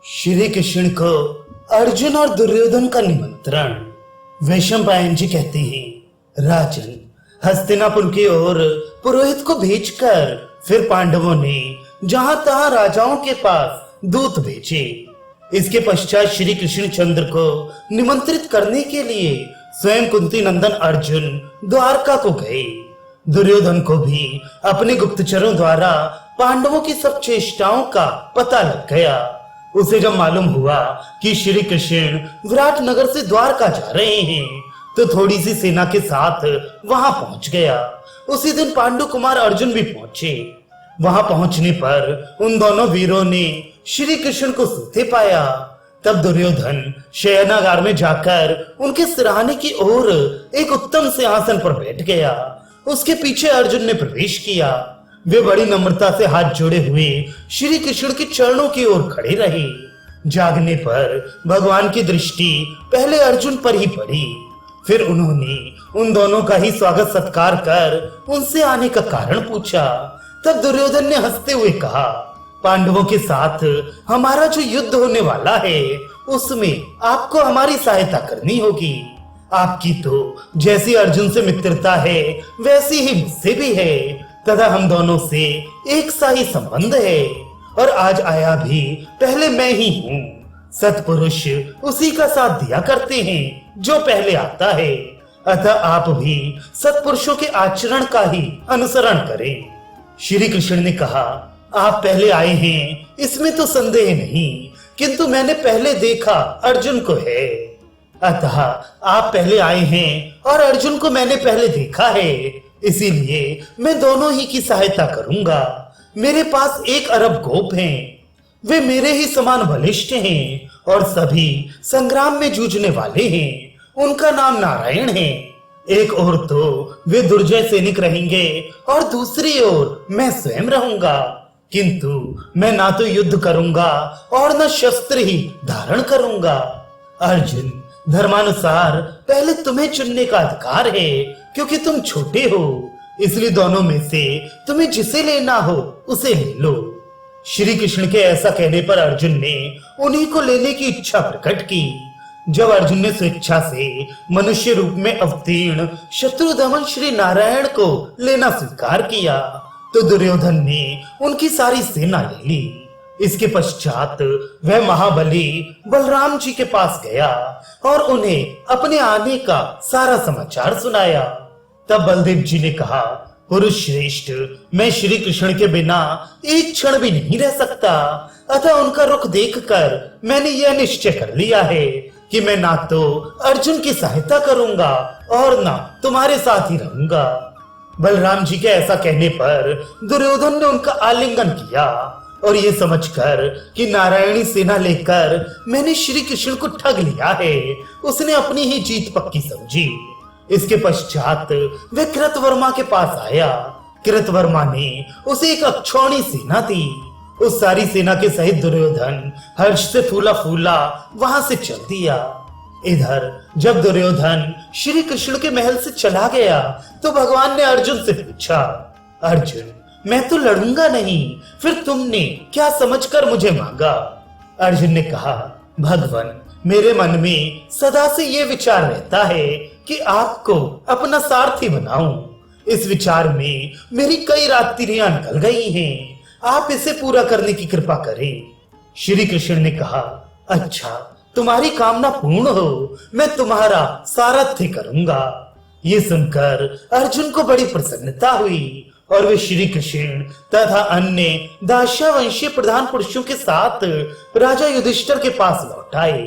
श्री कृष्ण को अर्जुन और दुर्योधन का निमंत्रण। वैशंपायन जी कहते हैं, राजन, हस्तिनापुर की ओर पुरोहित को भेजकर फिर पांडवों ने जहां तहां राजाओं के पास दूत भेजे। इसके पश्चात श्री कृष्ण चंद्र को निमंत्रित करने के लिए स्वयं कुंती नंदन अर्जुन द्वारका को गए। दुर्योधन को भी अपने गुप्तचरों द्वारा पांडवों की सब चेष्टाओं का पता लग गया। उसे जब मालूम हुआ कि श्री कृष्ण विराट नगर से द्वारका जा रहे हैं, तो थोड़ी सी सेना के साथ वहां पहुंच गया। उसी दिन पांडु कुमार अर्जुन भी पहुंचे। वहां पहुंचने पर उन दोनों वीरों ने श्री कृष्ण को सोते पाया। तब दुर्योधन शयनागार में जाकर उनके सिरहाने की ओर एक उत्तम सिंहासन पर बैठ गया। उसके पीछे अर्जुन ने प्रवेश किया। वे बड़ी नम्रता से हाथ जोड़े हुए श्री कृष्ण के चरणों की ओर खड़े रहे। जागने पर भगवान की दृष्टि पहले अर्जुन पर ही पड़ी। फिर उन्होंने उन दोनों का ही स्वागत सत्कार कर उनसे आने का कारण पूछा। तब दुर्योधन ने हंसते हुए कहा, पांडवों के साथ हमारा जो युद्ध होने वाला है, उसमें आपको हमारी सहायता करनी होगी। आपकी तो जैसी अर्जुन से मित्रता है, वैसी ही मुझसे भी है, तथा हम दोनों से एक सा ही संबंध है। और आज आया भी पहले मैं ही हूँ। सत्पुरुष उसी का साथ दिया करते हैं जो पहले आता है। अतः आप भी सत्पुरुषों के आचरण का ही अनुसरण करें। श्री कृष्ण ने कहा, आप पहले आए हैं, इसमें तो संदेह नहीं, किंतु मैंने पहले देखा अर्जुन को है। अतः आप पहले आए हैं और अर्जुन को मैंने पहले देखा है, इसीलिए मैं दोनों ही की सहायता करूंगा। मेरे पास 1 अरब गोप हैं। वे मेरे ही समान बलिष्ठ हैं और सभी संग्राम में जूझने वाले हैं। उनका नाम नारायण है। एक ओर तो वे दुर्जय सैनिक रहेंगे और दूसरी ओर मैं स्वयं रहूंगा, किंतु मैं ना तो युद्ध करूंगा और न शस्त्र ही धारण करूंगा। अर्जुन, धर्मानुसार पहले तुम्हें चुनने का अधिकार है, क्योंकि तुम छोटे हो। इसलिए दोनों में से तुम्हें जिसे लेना हो उसे ले लो। श्री कृष्ण के ऐसा कहने पर अर्जुन ने उन्हीं को लेने की इच्छा प्रकट की। जब अर्जुन ने स्वेच्छा से मनुष्य रूप में अवतीर्ण शत्रुदमन श्री नारायण को लेना स्वीकार किया, तो दुर्योधन ने उनकी सारी सेना ले ली। इसके पश्चात वह महाबली बलराम जी के पास गया और उन्हें अपने आने का सारा समाचार सुनाया। तब बलदेव जी ने कहा, पुरुष श्रेष्ठ, मैं श्री कृष्ण के बिना एक क्षण भी नहीं रह सकता। अतः उनका रुख देखकर मैंने यह निश्चय कर लिया है कि मैं ना तो अर्जुन की सहायता करूंगा और ना तुम्हारे साथ ही रहूंगा। बलराम जी के ऐसा कहने पर दुर्योधन ने उनका आलिंगन किया और ये समझकर कि नारायणी सेना लेकर मैंने श्री कृष्ण को ठग लिया है, उसने अपनी ही जीत पक्की समझी। इसके पश्चात वह कृतवर्मा के पास आया। कृतवर्मा ने उसे एक अक्षौणी सेना दी। उस सारी सेना के सहित दुर्योधन हर्ष से फूला फूला वहां से चल दिया। इधर जब दुर्योधन श्री कृष्ण के महल से चला गया, तो भगवान ने अर्जुन से पूछा, अर्जुन, मैं तो लड़ूंगा नहीं, फिर तुमने क्या समझकर मुझे मांगा? अर्जुन ने कहा, भगवान, मेरे मन में सदा से ये विचार रहता है कि आपको अपना सारथी बनाऊं। इस विचार में मेरी कई रात्रियां निकल गई हैं। आप इसे पूरा करने की कृपा करें। श्री कृष्ण ने कहा, अच्छा, तुम्हारी कामना पूर्ण हो, मैं तुम्हारा सारथी करूंगा। ये सुनकर अर्जुन को बड़ी प्रसन्नता हुई और वे श्री कृष्ण तथा अन्य दास्यावंशीय प्रधान पुरुषों के साथ राजा युधिष्ठिर के पास लौट आए।